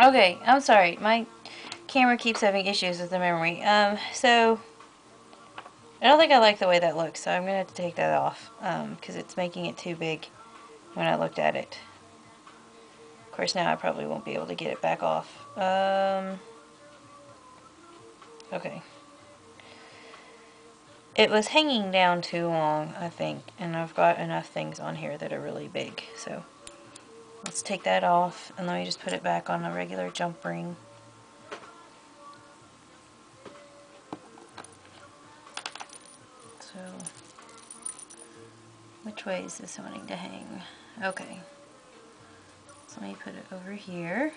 Okay, I'm sorry. My camera keeps having issues with the memory. So I don't think I like the way that looks, so I'm gonna have to take that off, because it's making it too big when I looked at it. Of course, now I probably won't be able to get it back off. Okay. It was hanging down too long, I think, and I've got enough things on here that are really big, so let's take that off, and let me just put it back on a regular jump ring. So, which way is this wanting to hang? Okay. So let me put it over here.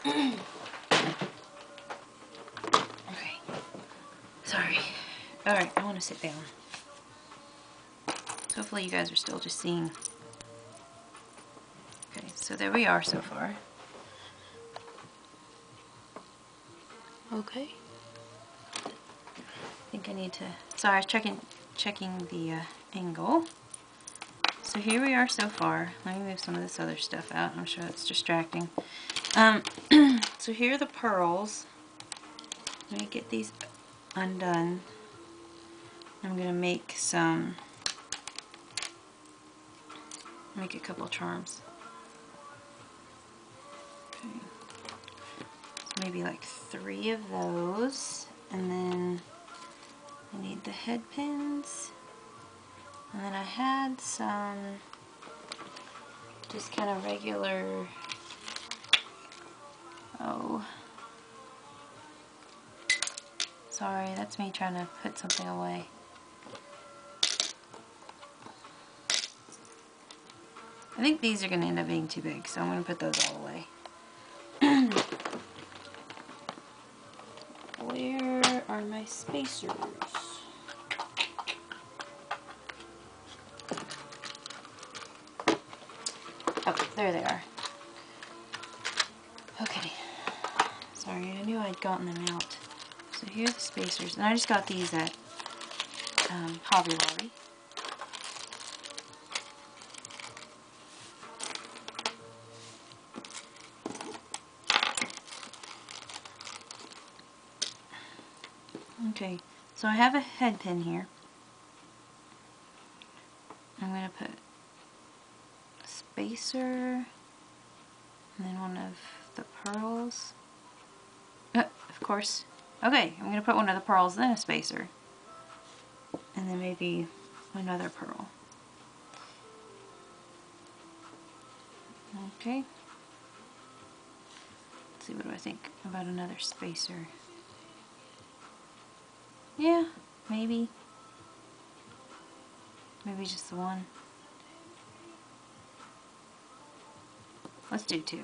Okay. Sorry. Alright, I want to sit down. So hopefully you guys are still just seeing. Okay, so there we are so far. Okay. I think I need to, sorry, I was checking the angle. So here we are so far. Let me move some of this other stuff out. I'm sure it's distracting. So here are the pearls. Let me get these undone. I'm going to make a couple charms. Okay. So maybe like 3 of those. And then I need the head pins. And then I had some just kind of regular, sorry, that's me trying to put something away. I think these are going to end up being too big, so I'm going to put those all away. Where are my spacers? Oh, there they are. Okay. Sorry, I knew I'd gotten them out. So here are the spacers. And I just got these at Hobby Lobby. Okay, so I have a head pin here. I'm going to put a spacer, and then one of the pearls. Of course. Okay, I'm going to put one of the pearls, then a spacer. And then maybe another pearl. Okay. Let's see, what do I think about another spacer? Yeah, maybe. Maybe just the one. Let's do 2.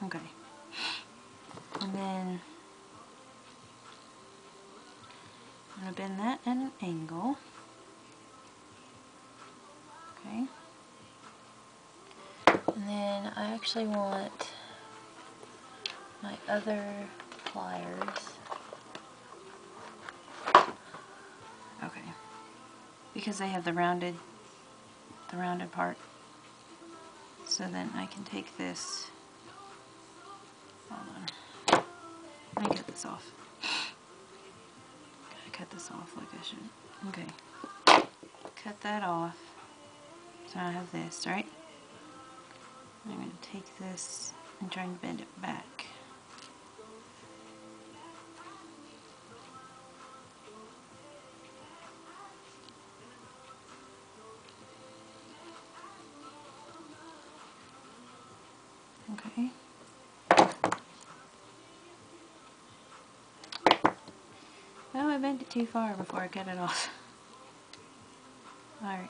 Okay. And then I'm going to bend that at an angle. Okay. And then I actually want my other pliers. Okay. Because they have the rounded part. So then I can take this. Hold on. Let me cut this off. Gotta cut this off like I should. Okay. Cut that off. So I have this, right? I'm going to take this and try and bend it back. Okay. Oh, I bent it too far before I cut it off. Alright.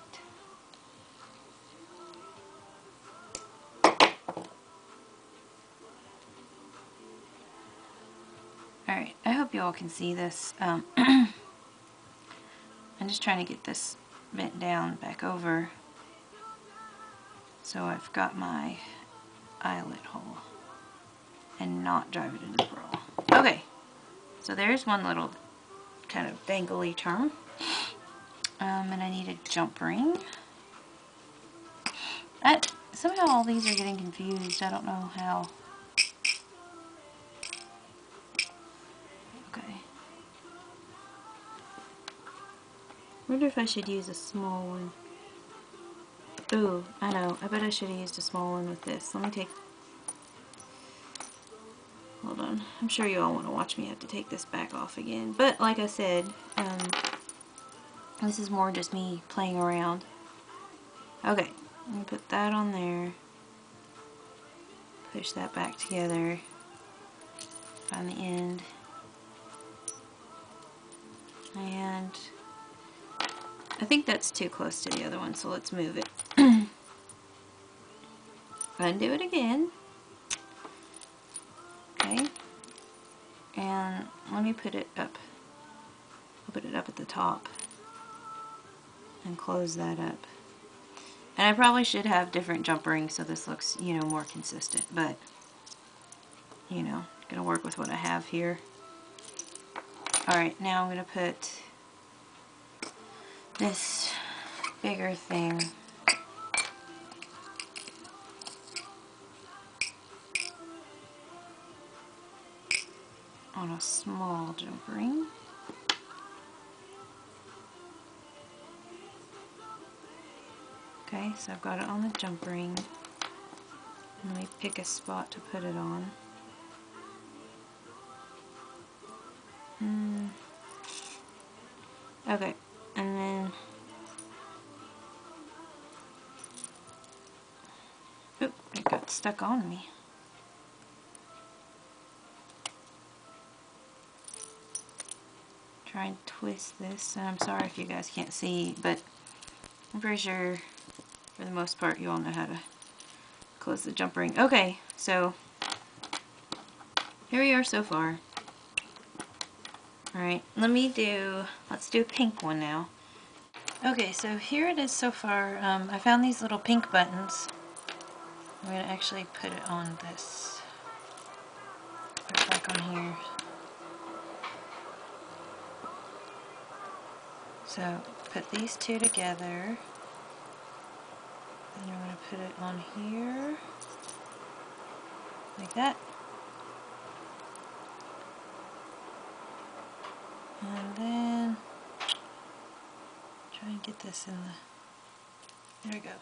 Alright, I hope you all can see this. I'm just trying to get this bent down back over so I've got my eyelet hole and not drive it into the pearl. Okay, so there's one little kind of dangly charm. And I need a jump ring. Somehow all these are getting confused. I don't know how. Okay. Wonder if I should use a small one. Ooh, I know. I bet I should have used a small one with this. Let me take... Hold on. I'm sure you all want to watch me have to take this back off again. But like I said, this is more just me playing around. Okay. Let me put that on there. Push that back together. Find the end. And I think that's too close to the other one, so let's move it. Undo it again. Okay. And let me put it up. I'll put it up at the top and close that up. And I probably should have different jump rings so this looks, you know, more consistent, but you know, gonna work with what I have here. Alright, now I'm gonna put this bigger thing on a small jump ring. Okay, so I've got it on the jump ring. Let me pick a spot to put it on. Okay, and then... Oop, it got stuck on me. Try and twist this, and I'm sorry if you guys can't see, but I'm pretty sure for the most part you all know how to close the jump ring. Okay, so here we are so far. Alright, let's do a pink one now. Okay, so here it is so far. I found these little pink buttons. I'm going to actually put it on this. Put it back on here. So, put these two together. Then I'm going to put it on here. Like that. And then try and get this in the... There we go.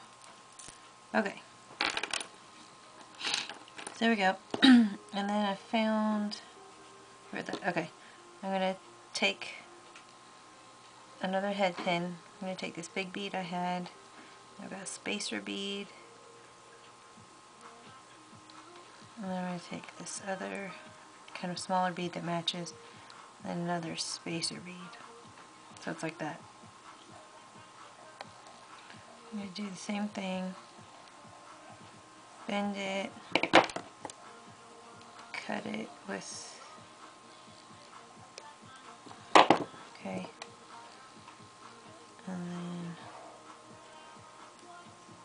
Okay. So there we go. And then I found... Okay. I'm going to take another head pin. I'm going to take this big bead I had. I've got a spacer bead. And then I'm going to take this other kind of smaller bead that matches. And another spacer bead. So it's like that. I'm going to do the same thing. Bend it. Cut it with... Okay. And then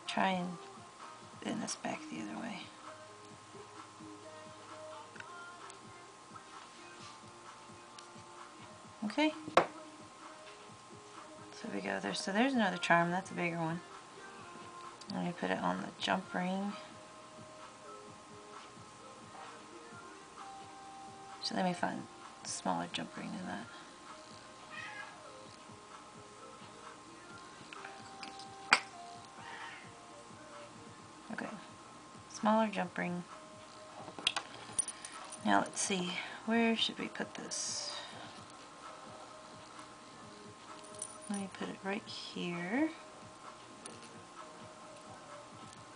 try and bend this back the other way. Okay. So we go there. So there's another charm. That's a bigger one. Let me put it on the jump ring. So let me find a smaller jump ring than that. Okay. Smaller jump ring. Now let's see. Where should we put this? Let me put it right here.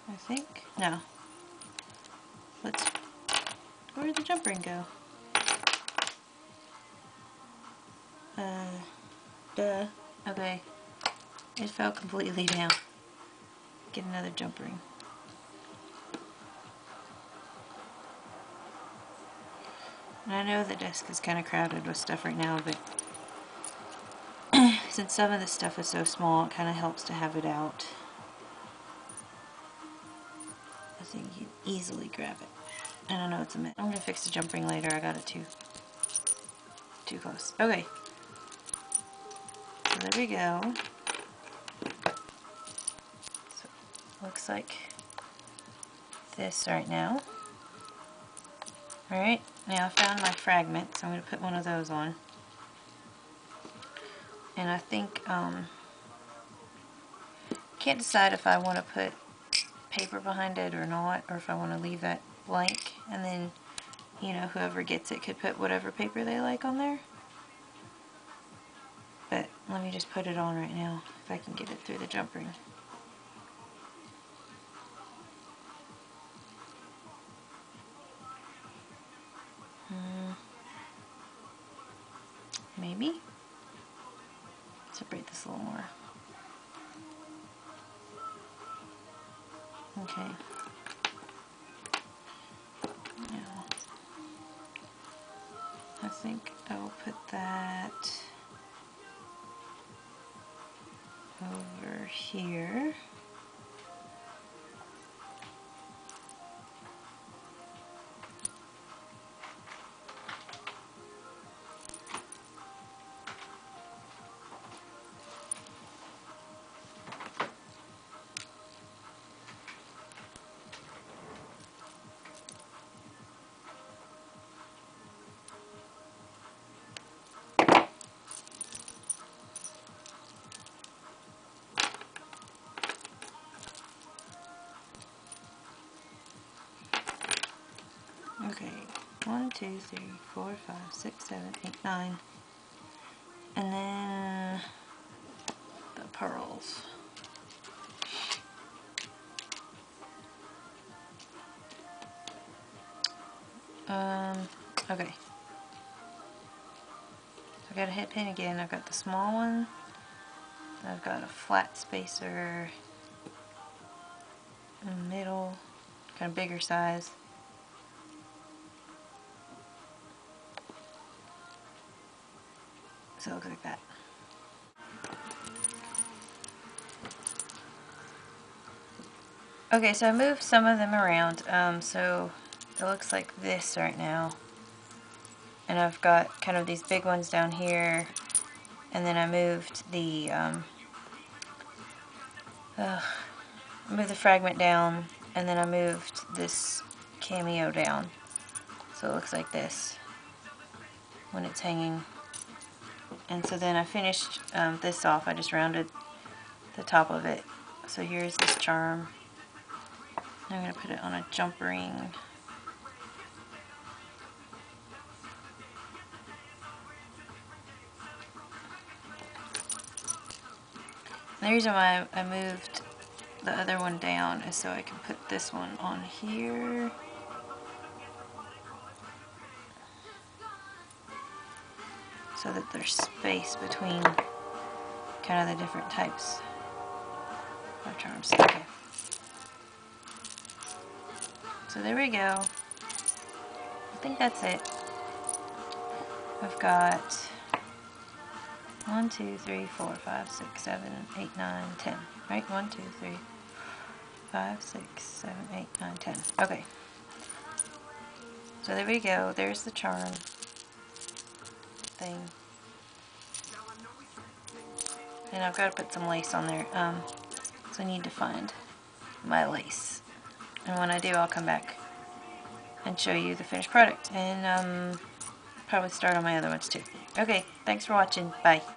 I think. No. Where did the jump ring go? Duh. Okay. It fell completely down. Get another jump ring. And I know the desk is kind of crowded with stuff right now, but since some of this stuff is so small, it kind of helps to have it out. I think you can easily grab it. And I know it's a mess. I'm going to fix the jump ring later. I got it too close. Okay. So there we go. looks like this right now. Alright, now I found my fragment, so I'm going to put one of those on. And I think, can't decide if I want to put paper behind it or not, or if I want to leave that blank, and then, you know, whoever gets it could put whatever paper they like on there. But let me just put it on right now, if I can get it through the jump ring. Maybe? Separate this a little more. Okay. Now, I think I will put that over here. Okay, 1, 2, 3, 4, 5, 6, 7, 8, 9. And then the pearls. Okay. I got a head pin again. I've got the small one. I've got a flat spacer in the middle, kind of bigger size. So it looks like that. Okay, so I moved some of them around, so it looks like this right now. And I've got kind of these big ones down here, and then I moved the fragment down, and then I moved this cameo down. So it looks like this when it's hanging. And so then I finished this off. I just rounded the top of it. So here's this charm. I'm going to put it on a jump ring. And the reason why I moved the other one down is so I can put this one on here. So that there's space between kind of the different types of charms. Okay. So there we go. I think that's it. I've got 1, 2, 3, 4, 5, 6, 7, 8, 9, 10. Right? 1, 2, 3, 5, 6, 7, 8, 9, 10. Okay. So there we go. There's the charm thing. And I've got to put some lace on there. So I need to find my lace. And when I do, I'll come back and show you the finished product. And probably start on my other ones too. Okay, thanks for watching. Bye.